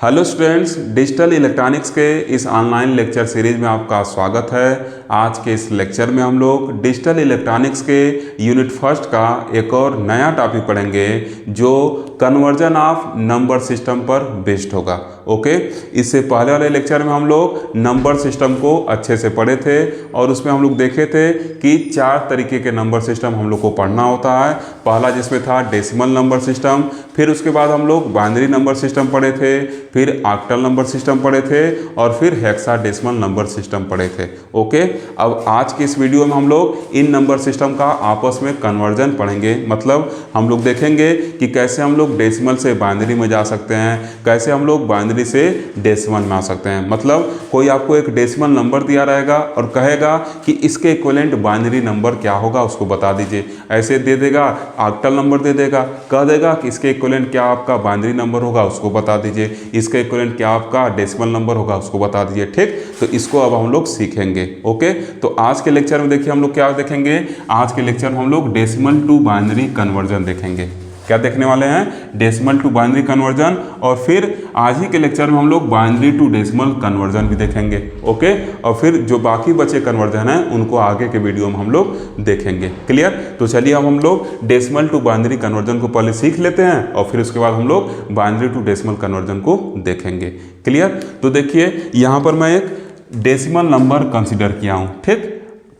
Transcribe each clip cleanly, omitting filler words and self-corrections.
Hello students, digital electronics के इस online lecture series में आपका स्वागत है। आज के इस लेक्चर में हम लोग डिजिटल इलेक्ट्रॉनिक्स के यूनिट फर्स्ट का एक और नया टॉपिक पढ़ेंगे जो कन्वर्जन ऑफ नंबर सिस्टम पर बेस्ड होगा। ओके, इससे पहले वाले लेक्चर में हम लोग नंबर सिस्टम को अच्छे से पढ़े थे और उसमें हम लोग देखे थे कि 4 तरीके के नंबर सिस्टम हम लोग को पढ़ना होता है। पहला जिसमें था डेसिमल नंबर सिस्टम, फिर उसके बाद हम लोग बाइनरी नंबर सिस्टम पढ़े थे, फिर ऑक्टल नंबर सिस्टम पढ़े थे और फिर हेक्साडेसिमल नंबर सिस्टम पढ़े थे। ओके, अब आज की इस वीडियो में हम लोग इन नंबर सिस्टम का आपस में कन्वर्जन पढ़ेंगे। मतलब हम लोग देखेंगे कि कैसे हम लोग डेसिमल से बाइनरी में जा सकते हैं, कैसे हम लोग बाइनरी से डेसिमल में आ सकते हैं। मतलब कोई आपको एक डेसिमल नंबर दिया रहेगा और कहेगा कि इसके इक्विवेलेंट बाइनरी नंबर क्या होगा, उसको बता दीजिए। ऐसे दे देगा, ऑक्टल नंबर दे देगा, कह देगा कि इसके इक्विवेलेंट क्या आपका बाइनरी नंबर होगा, उसको बता दीजिए। इसके इक्विवेलेंट क्या आपका डेसिमल नंबर होगा, उसको बता दीजिए। ठीक, तो इसको अब हम लोग सीखेंगे। ओके, तो आज के लेक्चर में देखिए हम लोग क्या देखेंगे। आज के लेक्चर में हम लोग डेसिमल टू बाइनरी कन्वर्जन देखेंगे। क्या देखने वाले हैं? Decimal to binary conversion. और फिर आज ही के लेक्चर में हम लोग बाइनरी टू डेसिमल कन्वर्जन भी देखेंगे। ओके, और फिर जो बाकी बचे कन्वर्जन हैं उनको आगे के वीडियो में हम लोग देखेंगे। क्लियर? तो चलिए अब हम लोग डेसिमल टू बाइनरी कन्वर्जन को पहले सीख लेते हैं और फिर उसके बाद हम लोग बाइनरी टू डेसिमल कन्वर्जन को देखेंगे। क्लियर? तो देखिए यहाँ पर मैं एक डेसिमल नंबर कंसिडर किया हूँ। ठीक,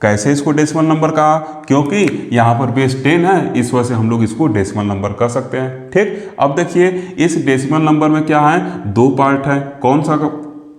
कैसे इसको डेसिमल नंबर कहा? क्योंकि यहाँ पर बेस 10 है, इस वजह से हम लोग इसको डेसिमल नंबर कह सकते हैं। ठीक, अब देखिए इस डेसिमल नंबर में क्या है, 2 पार्ट है। कौन सा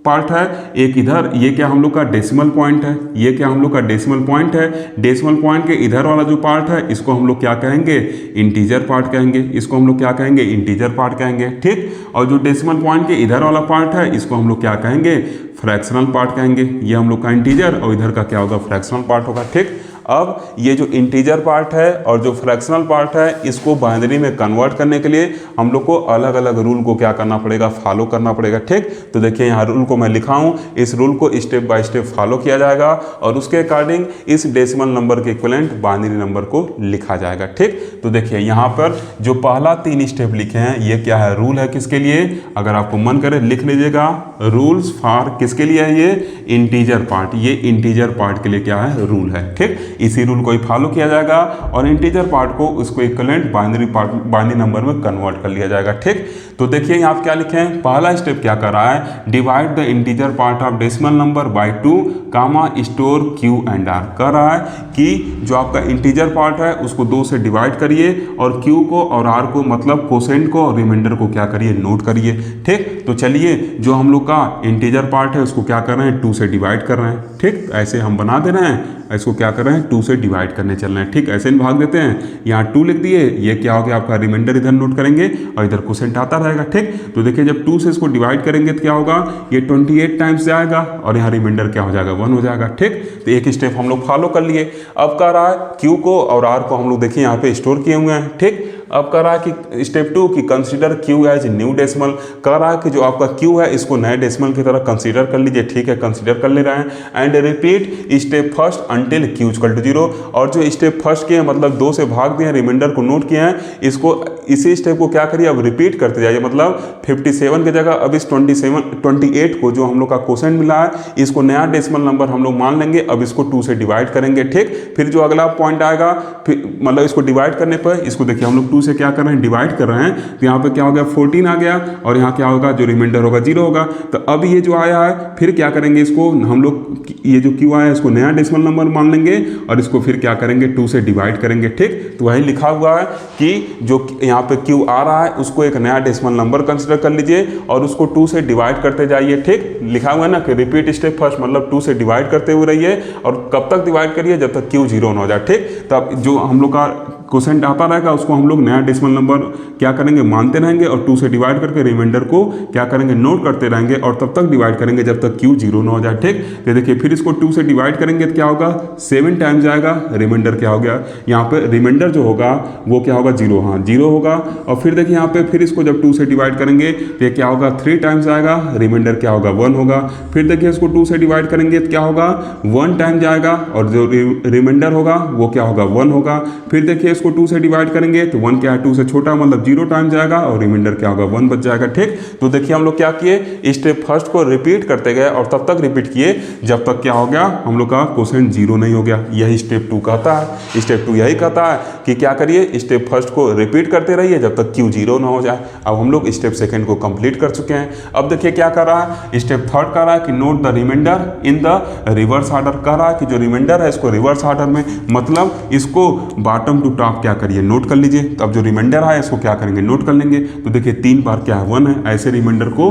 पार्ट है? एक इधर, ये क्या हम लोग का डेसिमल पॉइंट है, ये क्या हम लोग का डेसिमल पॉइंट है। डेसिमल पॉइंट के इधर वाला जो पार्ट है इसको हम लोग क्या कहेंगे? इंटीजर पार्ट कहेंगे। इसको हम लोग क्या कहेंगे? इंटीजर पार्ट कहेंगे। ठीक, और जो डेसिमल पॉइंट के इधर वाला पार्ट है इसको हम लोग क्या कहेंगे? फ्रैक्शनल पार्ट कहेंगे। ये हम लोग का इंटीजर और इधर का क्या होगा? फ्रैक्शनल पार्ट होगा। ठीक, अब ये जो इंटीजर पार्ट है और जो फ्रैक्शनल पार्ट है इसको बाइनरी में कन्वर्ट करने के लिए हम लोग को अलग अलग रूल को क्या करना पड़ेगा? फॉलो करना पड़ेगा। ठीक, तो देखिए यहाँ रूल को मैं लिखा हूँ, इस रूल को स्टेप बाय स्टेप फॉलो किया जाएगा और उसके अकॉर्डिंग इस डेसिमल नंबर के इक्विवेलेंट बाइनरी नंबर को लिखा जाएगा। ठीक, तो देखिए यहाँ पर जो पहला 3 स्टेप लिखे हैं ये क्या है? रूल है। किसके लिए? अगर आपको मन करे लिख लीजिएगा, रूल्स फॉर किसके लिए है? ये इंटीजर पार्ट, ये इंटीजर पार्ट के लिए क्या है? रूल है। ठीक, इसी रूल को ही फॉलो किया जाएगा और इंटीजर पार्ट को उसको इक्विवेलेंट बाइनरी नंबर में कन्वर्ट कर लिया जाएगा। ठीक, तो देखिए यहाँ आप क्या लिखे हैं, पहला स्टेप क्या कर रहा है? Divide the integer part of decimal number by 2 comma store Q and R। कर रहा है कि जो आपका इंटीजर पार्ट है उसको 2 से डिवाइड करिए और Q को और R को मतलब कोसेंट को और रिमाइंडर को क्या करिए? नोट करिए। ठीक, तो चलिए जो हम लोग का इंटीजर पार्ट है उसको क्या कर रहे हैं? 2 से डिवाइड कर रहे हैं। ठीक, ऐसे हम बना दे रहे हैं, इसको क्या कर रहे हैं? 2 से डिवाइड करने चल रहे हैं। ठीक, ऐसे नहीं भाग देते हैं, यहाँ 2 लिख दिए, ये क्या हो गया आपका? रिमाइंडर इधर नोट करेंगे और इधर कोसेंट आता रहेगा। ठीक, तो देखिए जब 2 से इसको डिवाइड करेंगे तो क्या होगा? ये 28 टाइम्स जाएगा और यहाँ रिमाइंडर क्या हो जाएगा? 1 हो जाएगा। ठीक, तो एक स्टेप हम लोग फॉलो कर लिए। अब कह रहा है Q को और R को हम लोग देखिए यहाँ पे स्टोर किए हुए हैं। ठीक, अब कह रहा है कि स्टेप 2 की consider Q as new decimal. कह रहा है कि जो आपका Q है इसको नए डेसिमल की तरह कंसीडर कर लीजिए। ठीक है, कंसीडर कर ले रहे हैं and repeat step first until Q equal to 0। और जो स्टेप फर्स्ट किए हैं मतलब 2 से भाग दिए हैं, रिमाइंडर को नोट किए हैं, इसको इसी स्टेप को क्या करिए? अब रिपीट करते जाइए। मतलब 57 की जगह अब इस 28 को जो हम लोग का कोसेंट मिला है इसको नया डेसिमल नंबर हम लोग मान लेंगे। अब इसको 2 से डिवाइड करेंगे। ठीक, फिर जो अगला पॉइंट आएगा फिर मतलब इसको डिवाइड करने पर इसको देखिए हम लोग 2 से क्या कर रहे हैं? डिवाइड कर रहे हैं, तो यहाँ पे क्या हो गया? 14 आ गया और यहाँ क्या होगा? जो रिमाइंडर होगा 0 होगा। तो अब ये जो आया है फिर क्या करेंगे? इसको हम लोग ये जो Q आया है इसको नया डेसिमल नंबर मान लेंगे और इसको फिर क्या करेंगे? 2 से डिवाइड करेंगे। ठीक, तो वही लिखा हुआ है कि जो यहाँ पे Q आ रहा है उसको एक नया डेसिमल नंबर कंसिडर कर लीजिए और उसको 2 से डिवाइड करते जाइए। ठीक, लिखा हुआ है ना कि रिपीट स्टेप फर्स्ट मतलब 2 से डिवाइड करते हुए रहिए और कब तक डिवाइड करिए? जब तक Q 0 ना हो जाए। ठीक, तो अब जो हम लोग का कोसेंट आता रहेगा उसको हम लोग नया डेसिमल नंबर क्या करेंगे? मानते रहेंगे और 2 से डिवाइड करके रिमाइंडर को क्या करेंगे? नोट करते रहेंगे और तब तक डिवाइड करेंगे जब तक Q 0 ना हो जाए। ठीक, तो देखिए फिर इसको 2 से डिवाइड करेंगे तो क्या होगा? 7 टाइम्स जाएगा, रिमाइंडर क्या हो गया? यहाँ पे रिमाइंडर जो होगा वो क्या होगा? 0। हाँ, 0 होगा। और फिर देखिए यहाँ पे फिर इसको जब 2 से डिवाइड करेंगे तो ये क्या होगा? 3 टाइम्स आएगा, रिमाइंडर क्या होगा? 1 होगा। फिर देखिए इसको 2 से डिवाइड करेंगे तो क्या होगा? 1 टाइम जाएगा और जो रिमाइंडर होगा वो क्या होगा? 1 होगा। फिर देखिए इसको 2 से डिवाइड करेंगे तो 1 क्या है 2 से छोटा, मतलब 0 टाइम जाएगा और रिमाइंडर क्या होगा 1 बच जाएगा। ठीक, तो देखिए हम लोग क्या किए, स्टेप फर्स्ट को रिपीट करते गए और तब तक रिपीट किए जब तक क्या हो गया हम लोग का क्वोशेंट 0 नहीं हो गया। यही स्टेप 2 कहता है। स्टेप 2 यही कहता है कि क्या करिए, स्टेप फर्स्ट को रिपीट करते रहिए जब तक Q 0 ना हो जाए। अब हम लोग स्टेप सेकंड को कंप्लीट कर चुके हैं। अब देखिए क्या कर रहा है, स्टेप थर्ड कर रहा है कि note the remainder in the reverse order. कर रहा है कि जो रिमाइंडर है इसको रिवर्स ऑर्डर में, मतलब इसको बॉटम टू टॉप क्या करिए नोट कर लीजिए। तो अब जो रिमाइंडर है इसको क्या करेंगे नोट कर लेंगे। तो देखिए 3 बार क्या है 1 है, ऐसे रिमाइंडर को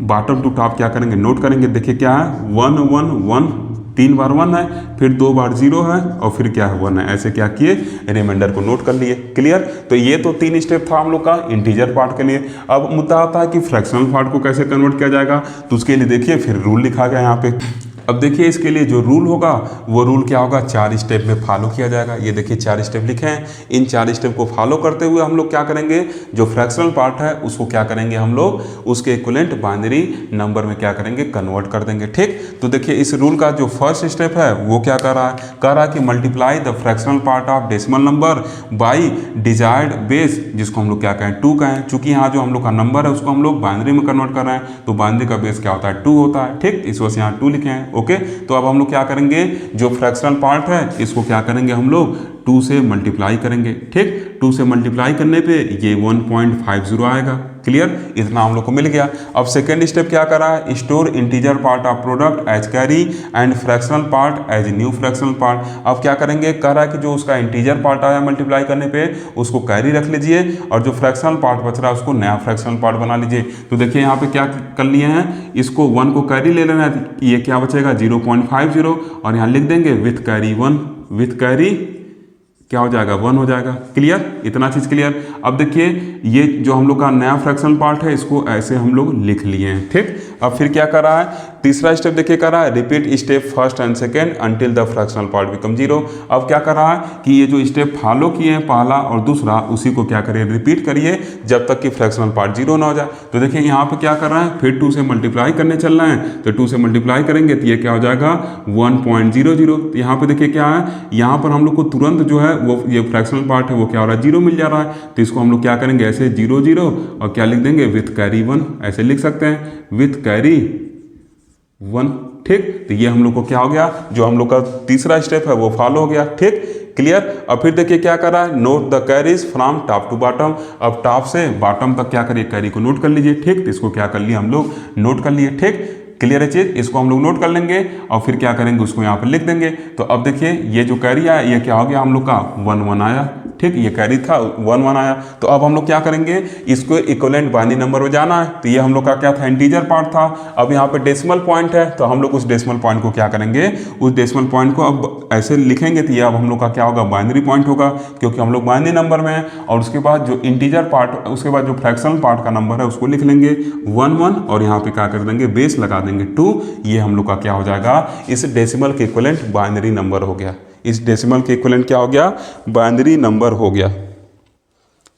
बॉटम टू टॉप क्या करेंगे नोट करेंगे। देखिए क्या है 1 1 1, 3 बार 1 है, फिर 2 बार 0 है और फिर क्या है 1 है। ऐसे क्या किए रिमाइंडर को नोट कर लिए। क्लियर, तो ये तो 3 स्टेप था हम लोग का इंटीजर पार्ट के लिए। अब मुद्दा आता है कि फ्रैक्शनल पार्ट को कैसे कन्वर्ट किया जाएगा, तो उसके लिए देखिए फिर रूल लिखा गया यहाँ पे। अब देखिए इसके लिए जो रूल होगा वो रूल क्या होगा, 4 स्टेप में फॉलो किया जाएगा। ये देखिए 4 स्टेप लिखे हैं, इन 4 स्टेप को फॉलो करते हुए हम लोग क्या करेंगे, जो फ्रैक्शनल पार्ट है उसको क्या करेंगे हम लोग, उसके इक्विवेलेंट बाइनरी नंबर में क्या करेंगे कन्वर्ट कर देंगे। ठीक, तो देखिए इस रूल का जो फर्स्ट स्टेप है वो क्या कर रहा है, कह रहा है कि multiply the fractional part of decimal number by desired base, जिसको हम लोग क्या कहें 2 कहें। चूंकि यहाँ जो हम लोग का नंबर है उसको हम लोग बाइनरी में कन्वर्ट कर रहे हैं, तो बाइनरी का बेस क्या होता है 2 होता है। ठीक, इस वजह से यहाँ 2 लिखे हैं। ओके, तो अब हम लोग क्या करेंगे, जो फ्रैक्शनल पार्ट है इसको क्या करेंगे हम लोग 2 से मल्टीप्लाई करेंगे। ठीक, 2 से मल्टीप्लाई करने पे ये 1.50 आएगा। क्लियर, इतना हम लोग को मिल गया। अब सेकेंड स्टेप क्या कर रहा है, store integer part of product as carry and fractional part as new fractional part. अब क्या करेंगे, कह रहा है कि जो उसका इंटीजर पार्ट आया मल्टीप्लाई करने पे उसको कैरी रख लीजिए और जो फ्रैक्शनल पार्ट बच रहा है उसको नया फ्रैक्शनल पार्ट बना लीजिए। तो देखिए यहाँ पे क्या कर लिए हैं, इसको 1 को कैरी ले लेना है, ये क्या बचेगा 0.50 और यहाँ लिख देंगे विथ कैरी 1, विथ कैरी क्या हो जाएगा 1 हो जाएगा। क्लियर, इतना चीज़ क्लियर। अब देखिए ये जो हम लोग का नया फ्रैक्शनल पार्ट है इसको ऐसे हम लोग लिख लिए हैं। ठीक, अब फिर क्या कर रहा है, तीसरा स्टेप देखिए कर रहा है repeat step first and second until the fractional part become 0। अब क्या कर रहा है कि ये जो स्टेप फॉलो किए हैं पहला और दूसरा, उसी को क्या करिए रिपीट करिए जब तक कि फ्रैक्शनल पार्ट 0 ना हो जाए। तो देखिए यहाँ पे क्या कर रहा है, फिर 2 से मल्टीप्लाई करने चल रहे हैं, तो 2 से मल्टीप्लाई करेंगे तो ये क्या हो जाएगा 1.00। तो यहाँ पे देखिए क्या है, यहाँ पर हम लोग को तुरंत जो है वो ये फ्रैक्शनल पार्ट है वो क्या हो रहा है 0 मिल जा रहा है। तो इसको हम लोग क्या करेंगे ऐसे 0 0 और क्या लिख देंगे विथ कैरी 1, ऐसे लिख सकते हैं विथ कैरी 1। ठीक, तो ये हम लोग को क्या हो गया, जो हम लोग का तीसरा स्टेप है वो फॉलो हो गया। ठीक, क्लियर। अब फिर देखिए क्या कर रहा है, note the carries from top to bottom. अब टॉप से बॉटम तक क्या करिए कैरी को नोट कर लीजिए। ठीक, तो इसको क्या कर लिया हम लोग नोट कर लिए। ठीक, क्लियर है चीज, इसको हम लोग नोट कर लेंगे और फिर क्या करेंगे उसको यहाँ पर लिख देंगे। तो अब देखिए ये जो कैरी आया ये क्या हो गया हम लोग का 1 1 आया। ठीक, ये कैरी था 1 1 आया। तो अब हम लोग क्या करेंगे, इसको इक्विवेलेंट बाइनरी नंबर में जाना है। तो ये हम लोग का क्या था इंटीजर पार्ट था। अब यहाँ पे डेसिमल पॉइंट है तो हम लोग उस डेसिमल पॉइंट को क्या करेंगे, उस डेसिमल पॉइंट को अब ऐसे लिखेंगे तो ये अब हम लोग का क्या होगा बाइनरी पॉइंट होगा, क्योंकि हम लोग बाइनरी नंबर में हैं। और उसके बाद जो इंटीजर पार्ट, उसके बाद जो फ्रैक्शनल पार्ट का नंबर है उसको लिख लेंगे 1 1 और यहाँ पे क्या कर देंगे बेस लगा देंगे 2। ये हम लोग का क्या हो जाएगा, इस डेसिमल के इक्विवेलेंट बाइनरी नंबर हो गया। इस डेसिमल के इक्विवेलेंट क्या हो गया, बाइनरी नंबर हो गया।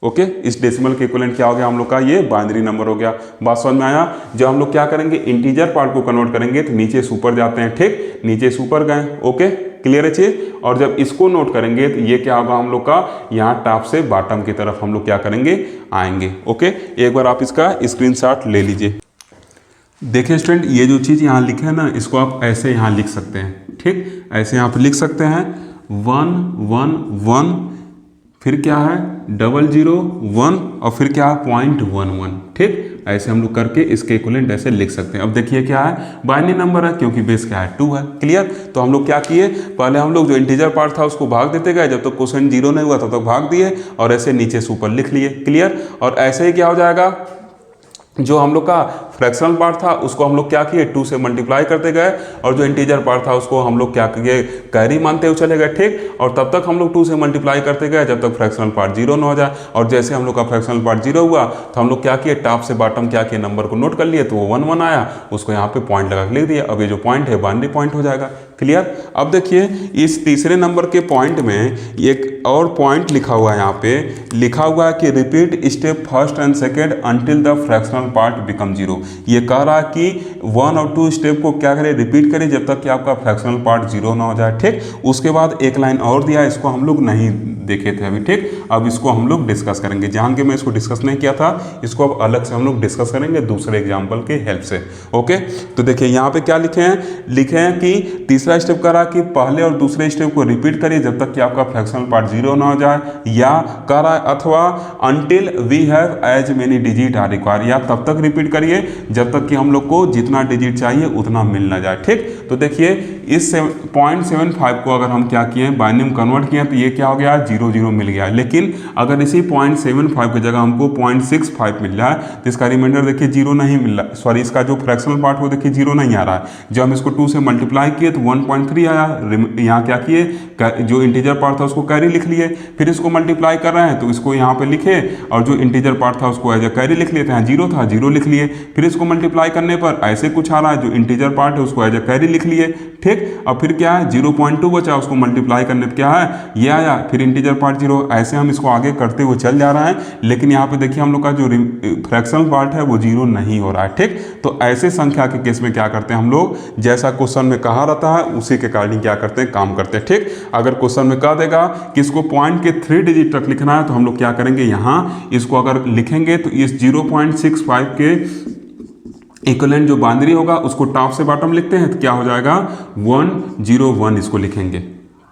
ओके, इस डेसिमल के इक्विवेलेंट क्या हो गया हम लोग का, ये बाइनरी नंबर हो गया। बात समझ में आया। जब हम लोग क्या करेंगे इंटीजर पार्ट को कन्वर्ट करेंगे तो नीचे से ऊपर जाते हैं। ठीक, नीचे से ऊपर गए। ओके, क्लियर है चीज। और जब इसको नोट करेंगे तो ये क्या होगा हम लोग का, यहाँ टॉप से बॉटम की तरफ हम लोग क्या करेंगे आएंगे। ओके, एक बार आप इसका स्क्रीनशॉट ले लीजिए। देखिए स्टूडेंट, ये जो चीज़ यहाँ लिखे है ना, इसको आप ऐसे यहाँ लिख सकते हैं। ठीक, ऐसे यहाँ पे लिख सकते हैं 1 1 1, फिर क्या है 0 1 और फिर क्या है 0.11। ठीक, ऐसे हम लोग करके इसके इक्विवेलेंट ऐसे लिख सकते हैं। अब देखिए क्या है बाइनरी नंबर है क्योंकि बेस क्या है 2 है। क्लियर, तो हम लोग क्या किए, पहले हम लोग जो इंटीजर पार्ट था उसको भाग देते गए, जब तक क्वोशेंट 0 नहीं हुआ तब तक भाग दिए और ऐसे नीचे से ऊपर लिख लिए। क्लियर, और ऐसे ही क्या हो जाएगा, जो हम लोग का फ्रैक्शनल पार्ट था उसको हम लोग क्या किए 2 से मल्टीप्लाई करते गए और जो इंटीजर पार्ट था उसको हम लोग क्या किए कैरी मानते हुए चले गए। ठीक, और तब तक हम लोग 2 से मल्टीप्लाई करते गए जब तक फ्रैक्शनल पार्ट 0 ना हो जाए। और जैसे हम लोग का फ्रैक्शनल पार्ट 0 हुआ तो हम लोग क्या किए टॉप से बॉटम क्या किए नंबर को नोट कर लिए, तो वो 1 1 आया, उसको यहाँ पे पॉइंट लगा के लिख दिया। अब ये जो पॉइंट है बाइनरी पॉइंट हो जाएगा। क्लियर। अब देखिए इस तीसरे नंबर के पॉइंट में एक और पॉइंट लिखा हुआ है, यहाँ पे लिखा हुआ है कि repeat step first and second until the fractional part become 0। ये कह रहा है कि 1 और 2 स्टेप को क्या करें रिपीट करें जब तक कि आपका फ्रैक्शनल पार्ट 0 ना हो जाए। ठीक, उसके बाद एक लाइन और दिया है, इसको हम लोग नहीं देखे थे अभी, ठीक। अब इसको हम लोग डिस्कस करेंगे, जहाँ के मैं इसको डिस्कस नहीं किया था इसको अब अलग से हम लोग डिस्कस करेंगे दूसरे एग्जाम्पल के हेल्प से। ओके, तो देखिए यहाँ पे क्या लिखे हैं कि तीसरा स्टेप करा कि पहले और दूसरे स्टेप को रिपीट करिए जब तक कि आपका फ्रैक्शनल पार्ट 0 ना हो जाए, या करा अथवा until we have as many digit are require, या तब तक रिपीट करिए जब तक कि हम लोग को जितना डिजिट चाहिए उतना मिल ना जाए, ठीक। तो देखिए इस 0.75 को अगर हम क्या किए बाइनरी में कन्वर्ट किए तो ये क्या हो गया 0 0 मिल गया, लेकिन अगर इसी 0.75 की जगह हमको 0.65 मिल रहा है तो इसका रिमाइंडर देखिए 0 नहीं मिल रहा, सॉरी इसका जो फ्रैक्शनल पार्ट वो देखिए 0 नहीं आ रहा है। जब हम इसको 2 से मल्टीप्लाई किए तो 1.3 आया, यहाँ क्या किए जो इंटीजर पार्ट था उसको कैरी लिख लिए, फिर इसको मल्टीप्लाई कर रहे हैं तो इसको यहाँ पे लिखे और जो इंटीजर पार्ट था उसको एज ए कैरी लिख लिए थे, यहाँ 0 था 0 लिख लिए, फिर इसको मल्टीप्लाई करने पर ऐसे कुछ आ रहा है जो इंटीजर पार्ट है उसको एज ए कैरी लिख लिए, ठीक। अब फिर क्या है 0.2 बचा, उसको मल्टीप्लाई करने पर क्या है ये आया, फिर इंटीजर पार्ट 0, ऐसे हम इसको आगे करते हुए चल जा रहा है। लेकिन यहाँ पे देखिए हम लोग का जो फ्रैक्शनल पार्ट है वो 0 नहीं हो रहा है, ठीक। तो ऐसे संख्या के केस में क्या करते हैं हम लोग, जैसा क्वेश्चन में कहा रहता है उसी के अकॉर्डिंग क्या करते हैं काम करते हैं, ठीक। अगर क्वेश्चन में कह देगा कि इसको पॉइंट के 3 डिजिट तक लिखना है तो हम लोग क्या करेंगे, यहाँ इसको अगर लिखेंगे तो इस 0.65 के इक्विवेलेंट जो बाइनरी होगा उसको टॉप से बॉटम लिखते हैं तो क्या हो जाएगा 101 इसको लिखेंगे,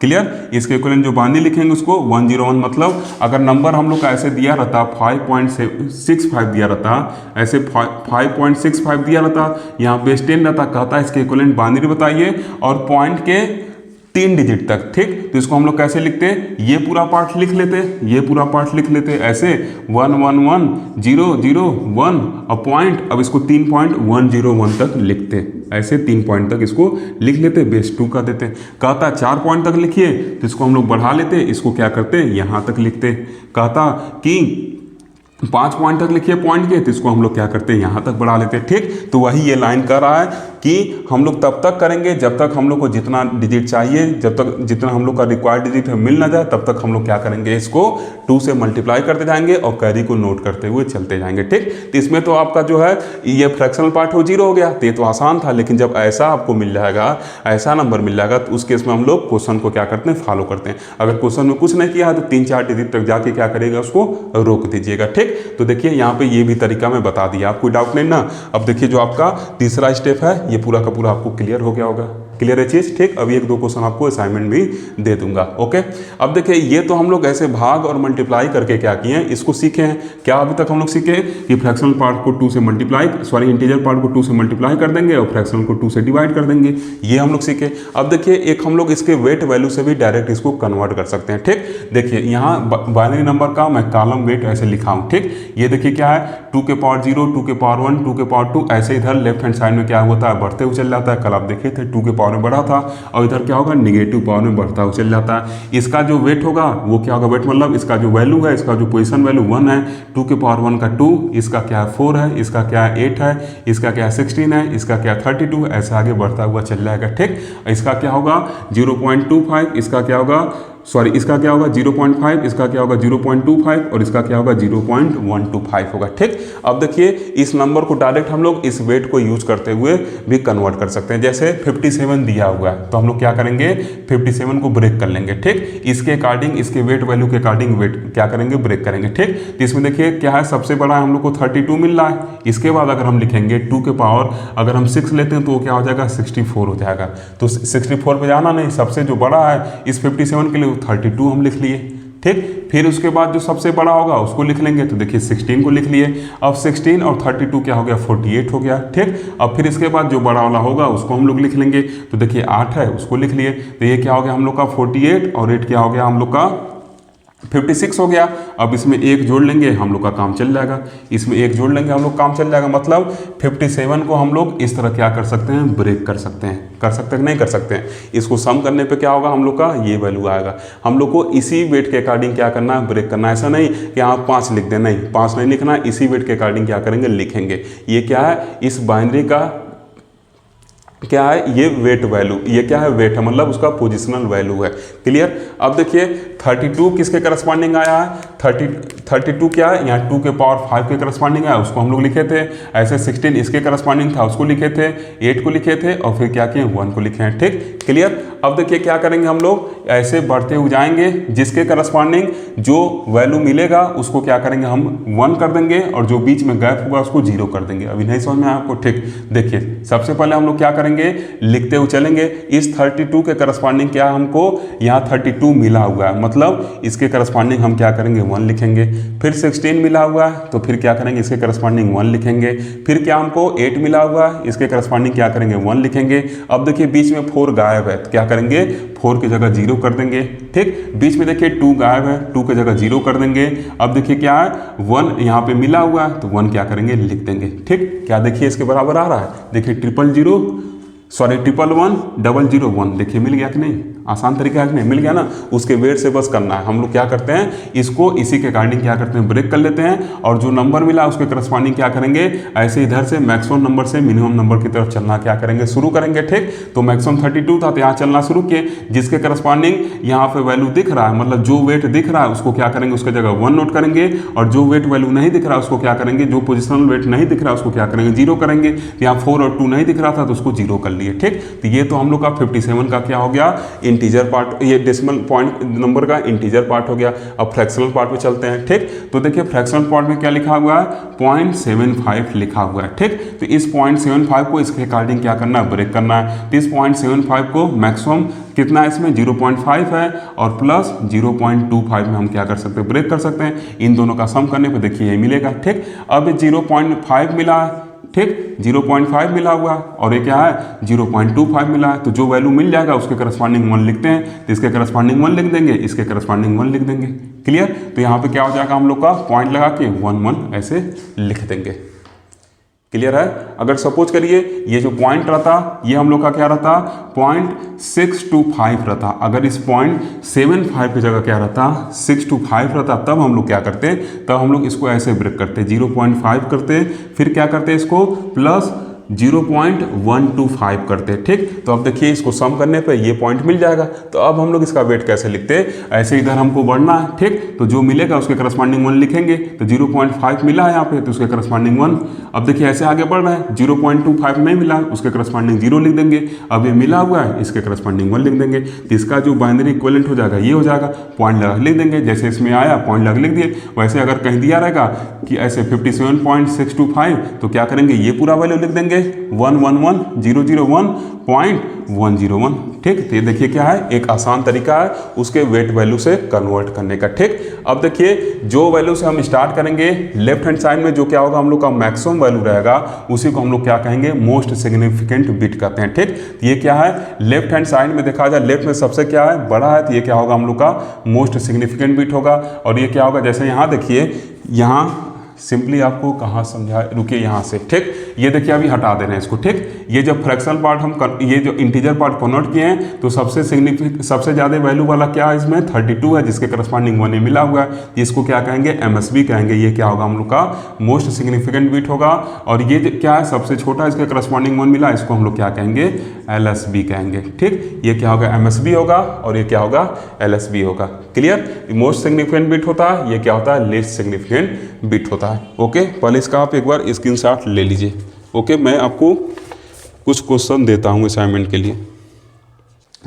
क्लियर। इसके इक्विवेलेंट जो बाइनरी लिखेंगे उसको 101, मतलब अगर नंबर हम लोग का ऐसे दिया रहता 5.65 दिया रहता, ऐसे 5.65 दिया रहता, यहाँ बेस 10 रहता, कहता है इसके इक्विवेलेंट बाइनरी बताइए और पॉइंट के 3 डिजिट तक, ठीक। तो इसको हम लोग कैसे लिखते हैं, ये पूरा पार्ट लिख लेते, ये पूरा पार्ट लिख लेते ऐसे 111,001 और पॉइंट, अब इसको 3.101 तक लिखते, ऐसे 3 पॉइंट तक इसको लिख लेते, बेस 2 का देते। कहता 4 पॉइंट तक लिखिए तो इसको हम लोग बढ़ा लेते, इसको क्या करते यहाँ तक लिखते। कहता कि 5 पॉइंट तक लिखिए पॉइंट के तो इसको हम लोग क्या करते हैं यहाँ तक बढ़ा लेते, ठीक। तो वही ये लाइन कर रहा है कि हम लोग तब तक करेंगे जब तक हम लोग को जितना डिजिट चाहिए, जब तक जितना हम लोग का रिक्वायर्ड डिजिट है मिल ना जाए तब तक हम लोग क्या करेंगे, इसको 2 से मल्टीप्लाई करते जाएंगे और कैरी को नोट करते हुए चलते जाएंगे, ठीक। तो इसमें तो आपका जो है ये फ्रैक्शनल पार्ट हो 0 हो गया तो ये तो आसान था, लेकिन जब ऐसा आपको मिल जाएगा, ऐसा नंबर मिल जाएगा तो उस केस में हम लोग क्वेश्चन को क्या करते हैं फॉलो करते हैं। अगर क्वेश्चन में कुछ नहीं किया है तो 3-4 डिजिट तक जाके क्या करेगा उसको रोक दीजिएगा, ठीक। तो देखिए यहाँ पे ये भी तरीका मैं बता दिया, आपको डाउट नहीं ना। अब देखिए जो आपका तीसरा स्टेप है ये पूरा का पूरा आपको क्लियर हो गया होगा, क्लियर है चीज, ठीक। अभी 1-2 क्वेश्चन आपको असाइनमेंट भी दे दूंगा, ओके। अब देखिए ये तो हम लोग ऐसे भाग और मल्टीप्लाई करके क्या किए हैं, इसको सीखे हैं। क्या अभी तक हम लोग सीखे कि फ्रैक्शनल पार्ट को 2 से मल्टीप्लाई, सॉरी इंटीजर पार्ट को 2 से मल्टीप्लाई कर देंगे और फ्रैक्शनल को 2 से डिवाइड कर देंगे, ये हम लोग सीखे। अब देखिए एक हम लोग इसके वेट वैल्यू से भी डायरेक्ट इसको कन्वर्ट कर सकते हैं, ठीक। देखिए यहाँ बाइनरी नंबर का मैं कॉलम वेट ऐसे लिखा हूँ, ठीक। ये देखिए क्या है 2 के पावर 0, 2 के पावर 1, 2 के पावर 2, ऐसे इधर लेफ्ट हैंड साइड में क्या होता है बढ़ते हुए चल जाता है। कल आप देखे थे 2 के पावर में बढ़ा था और इधर क्या होगा निगेटिव पावर में बढ़ता हुआ चल जाता है। इसका जो वेट होगा वो क्या होगा, वेट मतलब इसका जो वैल्यू है, इसका जो पोजीशन वैल्यू 1 है, 2 के पावर 1 का 2, इसका क्या है 4 है, इसका क्या है 8 है, इसका क्या है 16 है, इसका क्या 32, ऐसे आगे बढ़ता हुआ चल जाएगा, ठीक। इसका क्या होगा 0.25, इसका क्या होगा सॉरी इसका क्या होगा 0.5, इसका क्या होगा 0.25 और इसका क्या होगा 0.125 होगा, ठीक। अब देखिए इस नंबर को डायरेक्ट हम लोग इस वेट को यूज करते हुए भी कन्वर्ट कर सकते हैं। जैसे 57 दिया हुआ है तो हम लोग क्या करेंगे 57 को ब्रेक कर लेंगे, ठीक। इसके अकॉर्डिंग, इसके वेट वैल्यू के अकॉर्डिंग वेट क्या करेंगे ब्रेक करेंगे, ठीक। तो इसमें देखिए क्या है सबसे बड़ा हम लोग को 32 मिल रहा है। इसके बाद अगर हम लिखेंगे 2 के पावर अगर हम 6 लेते हैं तो वो क्या हो जाएगा 64 हो जाएगा। तो 64 पे जाना नहीं, सबसे जो बड़ा है इस 57 के लिए 32 हम लिख लिए, ठीक। फिर उसके बाद जो सबसे बड़ा होगा उसको लिख लेंगे, तो देखिए 16 को लिख लिए। अब 16 और 32 क्या हो गया 48 हो गया, ठीक। अब फिर इसके बाद जो बड़ा वाला होगा उसको हम लोग लिख लेंगे, तो देखिए 8 है उसको लिख लिए। तो ये क्या हो गया हम लोग का 48 और 8 क्या हो गया हम लोग का 56 हो गया। अब इसमें 1 जोड़ लेंगे हम लोग का काम चल जाएगा, इसमें 1 जोड़ लेंगे हम लोग काम चल जाएगा। मतलब 57 को हम लोग इस तरह क्या कर सकते हैं ब्रेक कर सकते हैं, कर सकते हैं नहीं कर सकते हैं। इसको सम करने पे क्या होगा हम लोग का ये वैल्यू आएगा। हम लोग को इसी वेट के अकॉर्डिंग क्या करना है ब्रेक करना है। ऐसा नहीं कि आप 5 लिख दें, नहीं 5 नहीं लिखना, इसी वेट के अकॉर्डिंग क्या करेंगे लिखेंगे। ये क्या है इस बाइनरी का क्या है ये वेट वैल्यू, ये क्या है वेट है मतलब उसका पोजिशनल वैल्यू है, क्लियर। अब देखिए 32 किसके करस्पॉन्डिंग आया है, 32 क्या है, यहाँ 2 के पावर 5 के करस्पॉन्डिंग आया, उसको हम लोग लिखे थे। ऐसे 16 इसके करस्पॉन्डिंग था, उसको लिखे थे, 8 को लिखे थे और फिर क्या किए 1 को लिखे हैं। ठीक, क्लियर। अब देखिए क्या करेंगे हम लोग, ऐसे बढ़ते हुए जाएंगे, जिसके करस्पॉन्डिंग जो वैल्यू मिलेगा उसको क्या करेंगे हम 1 कर देंगे और जो बीच में गैप हुआ उसको 0 कर देंगे। अभी नहीं समझ में आया आपको? ठीक, देखिए सबसे पहले हम लोग क्या करेंगे, लिखते हुए चलेंगे। इस 32 के करस्पॉन्डिंग क्या हमको यहाँ 32 मिला हुआ है, मतलब इसके करस्पॉन्डिंग हम क्या करेंगे 1 लिखेंगे। फिर 16 मिला हुआ है तो फिर क्या करेंगे, इसके करस्पॉन्डिंग 1 लिखेंगे। फिर क्या हमको 8 मिला हुआ है, इसके करस्पॉन्डिंग क्या करेंगे 1 लिखेंगे। अब देखिए बीच में 4 गायब है तो क्या करेंगे 4 की जगह 0 कर देंगे। ठीक, बीच में देखिए 2 गायब है, 2 की जगह 0 कर देंगे। अब देखिए क्या है 1 यहाँ पे मिला हुआ है तो 1 क्या करेंगे लिख देंगे। ठीक, क्या देखिए इसके बराबर आ रहा है, देखिए 111 देखिए मिल गया कि नहीं, आसान तरीका है कि नहीं, मिल गया ना। उसके वेट से बस करना है, हम लोग क्या करते हैं इसको इसी के अकॉर्डिंग क्या करते हैं ब्रेक कर लेते हैं और जो नंबर मिला उसके करस्पॉन्डिंग क्या करेंगे, ऐसे इधर से मैक्सिमम नंबर से मिनिमम नंबर की तरफ चलना क्या करेंगे शुरू करेंगे। ठीक, तो मैक्सिमम 32 था तो यहाँ चलना शुरू किए, जिसके करस्पॉन्डिंग यहाँ पे वैल्यू दिख रहा है, मतलब जो वेट दिख रहा है उसको क्या करेंगे उसके जगह 1 नोट करेंगे और जो वेट वैल्यू नहीं दिख रहा है उसको क्या करेंगे, जो पोजिशनल वेट नहीं दिख रहा है उसको क्या करेंगे 0 करेंगे। यहाँ 4 और 2 नहीं दिख रहा था तो उसको 0 कर लिए। ठीक, तो ये तो हम लोग का 57 का क्या हो गया इंटीजर पार्ट, ये डेसिमल पॉइंट नंबर का इंटीजर पार्ट हो गया। अब फ्रैक्शनल पार्ट पे चलते हैं। ठीक, तो देखिए फ्रैक्शनल पार्ट में क्या लिखा हुआ है 0.75 लिखा हुआ है। ठीक, तो इस 0.75 को इसके अकॉर्डिंग क्या करना है ब्रेक करना है। तो इस 0.75 को मैक्सिमम कितना है इसमें 0.5 है और प्लस 0.25 में हम क्या कर सकते हैं ब्रेक कर सकते हैं। इन दोनों का सम करने पर देखिए ये मिलेगा। ठीक, अब 0.5 मिला है, ठीक 0.5 मिला हुआ और ये क्या है 0.25 मिला है, तो जो वैल्यू मिल जाएगा उसके करस्पॉन्डिंग 1 लिखते हैं, तो इसके करस्पॉन्डिंग 1 लिख देंगे, इसके करस्पॉन्डिंग 1 लिख देंगे। क्लियर, तो यहाँ पे क्या हो जाएगा हम लोग का पॉइंट लगा के 1 1 ऐसे लिख देंगे। क्लियर है। अगर सपोज करिए ये जो पॉइंट रहता ये हम लोग का क्या रहता 0.625 रहता, अगर इस 0.75 की जगह क्या रहता 625 रहता, तब हम लोग क्या करते, तब हम लोग इसको ऐसे ब्रेक करते 0.5 करते, फिर क्या करते इसको प्लस 0.125 करते। ठीक, तो अब देखिए इसको सम करने पे ये पॉइंट मिल जाएगा। तो अब हम लोग इसका वेट कैसे लिखते, ऐसे इधर हमको बढ़ना है। ठीक, तो जो मिलेगा उसके करस्पॉन्डिंग 1 लिखेंगे, तो 0.5 मिला है यहाँ पे तो उसके करस्पॉन्डिंग 1। अब देखिए ऐसे आगे बढ़ रहा है, 0.25 नहीं मिला उसके करस्पॉन्डिंग 0 लिख देंगे। अब ये मिला हुआ है इसके करस्पॉन्डिंग 1 लिख देंगे, तो इसका जो बाइनरी इक्विवेलेंट हो जाएगा ये हो जाएगा, पॉइंट लगा लिख देंगे। जैसे इसमें आया पॉइंट लगा लिख दिए, वैसे अगर कहीं दिया रहेगा कि ऐसे 57.625 तो क्या करेंगे ये पूरा वैल्यू लिख देंगे 111,001.101। ठीक, तो ये देखिए क्या है एक आसान तरीका है उसके वेट वैल्यू से कन्वर्ट करने का। ठीक, अब देखिए जो वैल्यू से हम स्टार्ट करेंगे लेफ्ट हैंड साइड में जो क्या होगा हम लोग का मैक्सिमम वैल्यू रहेगा उसी को हम लोग क्या कहेंगे मोस्ट सिग्निफिकेंट बिट कहते हैं। ठीक, तो ये क्या है लेफ्ट हैंड साइड में देखा जाए लेफ्ट में सबसे क्या है बड़ा है, तो ये क्या होगा हम लोग का मोस्ट सिग्निफिकेंट बिट होगा। और ये क्या होगा जैसे यहाँ देखिए, यहाँ सिंपली आपको कहाँ समझा, रुकिए यहाँ से। ठीक, ये देखिए अभी हटा देना है इसको। ठीक, ये जब फ्रैक्शनल पार्ट हम ये जो इंटीजर पार्ट कन्वर्ट किए हैं तो सबसे ज़्यादा वैल्यू वाला क्या है इसमें 32 है, जिसके करस्पॉन्डिंग 1 मिला हुआ है, इसको क्या कहेंगे MSB कहेंगे। ये क्या होगा हम लोग का मोस्ट सिग्निफिकेंट बिट होगा। और ये क्या है सबसे छोटा इसके करस्पॉन्डिंग 1 मिला, इसको हम लोग क्या कहेंगे LSB कहेंगे। ठीक, ये क्या होगा MSB होगा और ये क्या होगा LSB होगा। क्लियर, मोस्ट सिग्निफिकेंट बिट होता है, ये क्या होता है लीस्ट सिग्निफिकेंट बिट होता है। ओके, पहले इसका आप एक बार स्क्रीनशॉट ले लीजिए। ओके, मैं आपको कुछ क्वेश्चन देता हूँ असाइनमेंट के लिए।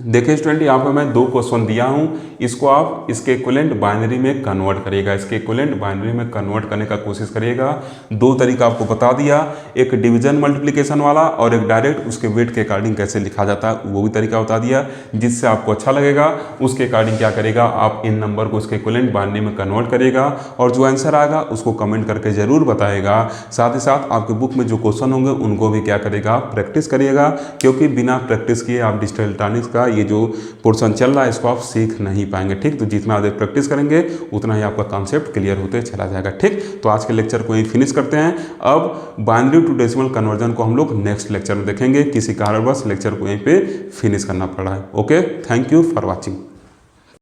देखिए स्टूडेंट, यहाँ पे मैं 2 क्वेश्चन दिया हूँ, इसको आप इसके इक्विवेलेंट बाइनरी में कन्वर्ट करिएगा। इसके इक्विवेलेंट बाइनरी में कन्वर्ट करने का कोशिश करिएगा। 2 तरीका आपको बता दिया, एक डिवीजन मल्टीप्लिकेशन वाला और एक डायरेक्ट उसके वेट के अकॉर्डिंग कैसे लिखा जाता है वो भी तरीका बता दिया, जिससे आपको अच्छा लगेगा। उसके अकॉर्डिंग क्या करेगा आप इन नंबर को इसके इक्विवेलेंट बाइनरी में कन्वर्ट करिएगा और जो आंसर आएगा उसको कमेंट करके ज़रूर बताएगा। साथ ही साथ आपके बुक में जो क्वेश्चन होंगे उनको भी क्या करेगा प्रैक्टिस करिएगा, क्योंकि बिना प्रैक्टिस किए आप डिजिटल इलेक्ट्रॉनिक्स का ये जो पोर्शन चल रहा है इसको आप सीख नहीं पाएंगे। ठीक, तो जितना अधिक प्रैक्टिस करेंगे उतना ही आपका कॉन्सेप्ट क्लियर होते चला जाएगा। ठीक, तो आज के लेक्चर को यहीं फिनिश करते हैं। अब बाइनरी टू डेसिमल कन्वर्जन को हम लोग नेक्स्ट लेक्चर में देखेंगे, किसी कारणवश लेक्चर को यहीं पे फिनिश करना पड़ा है। Okay, thank you for watching.